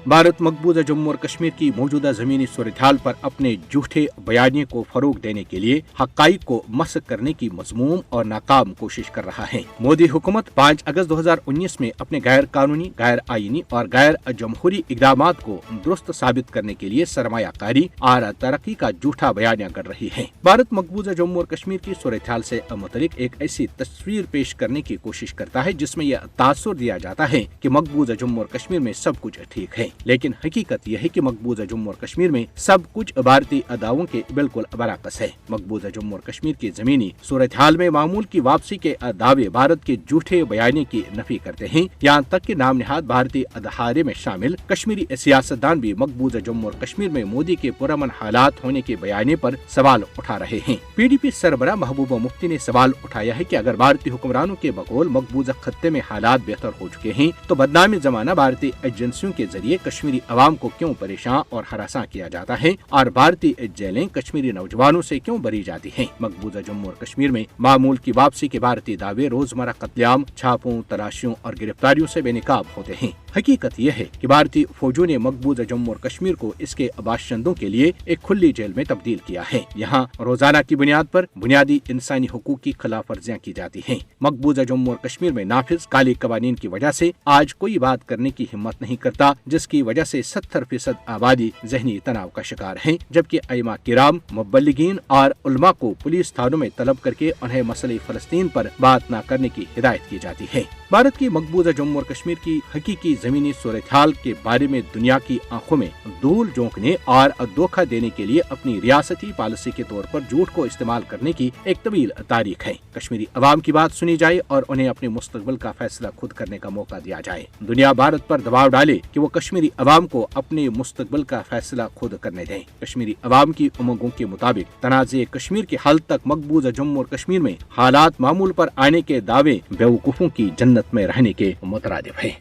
भारत मकबूजा जम्मू और कश्मीर की मौजूदा जमीनी सूरत-ए-हाल पर अपने झूठे बयानिए को फरोग देने के लिए हक़ाइक़ को मस्ख़ करने की मज़मूम और नाकाम कोशिश कर रहा है। मोदी हुकूमत 5 अगस्त 2019 में अपने गैर कानूनी, गैर आईनी और गैर जमहूरी इक़दामात को दुरुस्त साबित करने के लिए सरमायाकारी और तरक्की का झूठा बयानिया कर रही है। भारत मकबूजा जम्मू और कश्मीर की सूरत-ए-हाल से मुतल्लिक़ एक ऐसी तस्वीर पेश करने की कोशिश करता है जिसमें यह तासुर दिया जाता है कि मकबूजा जम्मू और कश्मीर में सब कुछ ठीक है, लेकिन हकीकत यह है कि मकबूजा जम्मू और कश्मीर में सब कुछ भारतीय अदाओं के बिल्कुल बरअक्स है। मकबूजा जम्मू और कश्मीर की जमीनी सूरत-ए-हाल में मामूल की वापसी के दावे भारत के झूठे बयानी की नफी करते हैं। यहाँ तक कि नाम निहाद भारतीय अदारे में शामिल कश्मीरी सियासतदान भी मकबूजा जम्मू और कश्मीर में मोदी के पुरअमन हालात होने के बयाने पर सवाल उठा रहे हैं। PDP सरबराह महबूबा मुफ्ती ने सवाल उठाया है कि अगर भारतीय हुक्मरानों के बकौल मकबूजा खत्ते में हालात बेहतर हो चुके हैं तो बदनामी जमाना भारतीय एजेंसियों के जरिए कश्मीरी अवाम को क्यों परेशान और हरासा किया जाता है और भारतीय जेलें कश्मीरी नौजवानों से क्यों भरी जाती हैं। मकबूजा जम्मू और कश्मीर में मामूल की वापसी के भारतीय दावे रोजमर्रा कत्लेआम, छापों, तलाशियों और गिरफ्तारियों से बेनकाब होते हैं। हकीकत यह है कि भारतीय फौजों ने मकबूजा जम्मू और कश्मीर को इसके बाशिंदों के लिए एक खुली जेल में तब्दील किया है। यहाँ रोजाना की बुनियाद पर बुनियादी इंसानी हुकूक की खिलाफ वर्जियां की जाती हैं। मकबूजा जम्मू और कश्मीर में नाफिज काले कवानीन की वजह से आज कोई बात करने की हिम्मत नहीं करता, जिसकी वजह से 70% आबादी जहनी तनाव का शिकार है, जबकि अइमा किराम, मुबल्लिगीन और उलमा को पुलिस थानों में तलब करके उन्हें मसले फलस्तीन पर बात न करने की हिदायत की जाती है। भारत की मकबूजा जम्मू और कश्मीर की हकीकी जमीनी सूरत-ए-हाल के बारे में दुनिया की आंखों में धूल झोंकने और धोखा देने के लिए अपनी रियासती पॉलिसी के तौर पर झूठ को इस्तेमाल करने की एक तवील तारीख है। कश्मीरी अवाम की बात सुनी जाए और उन्हें अपने मुस्तकबिल का फैसला खुद करने का मौका दिया जाए। दुनिया भारत पर दबाव डाले कि वो कश्मीरी अवाम को अपने मुस्तकबिल का फैसला खुद करने दें। कश्मीरी अवाम की उमंगों के मुताबिक तनाज़े कश्मीर के हल तक मकबूजा जम्मू और कश्मीर में हालात मामूल पर आने के दावे बेवकूफों की जन्नत में रहने के मुतरादिफ है।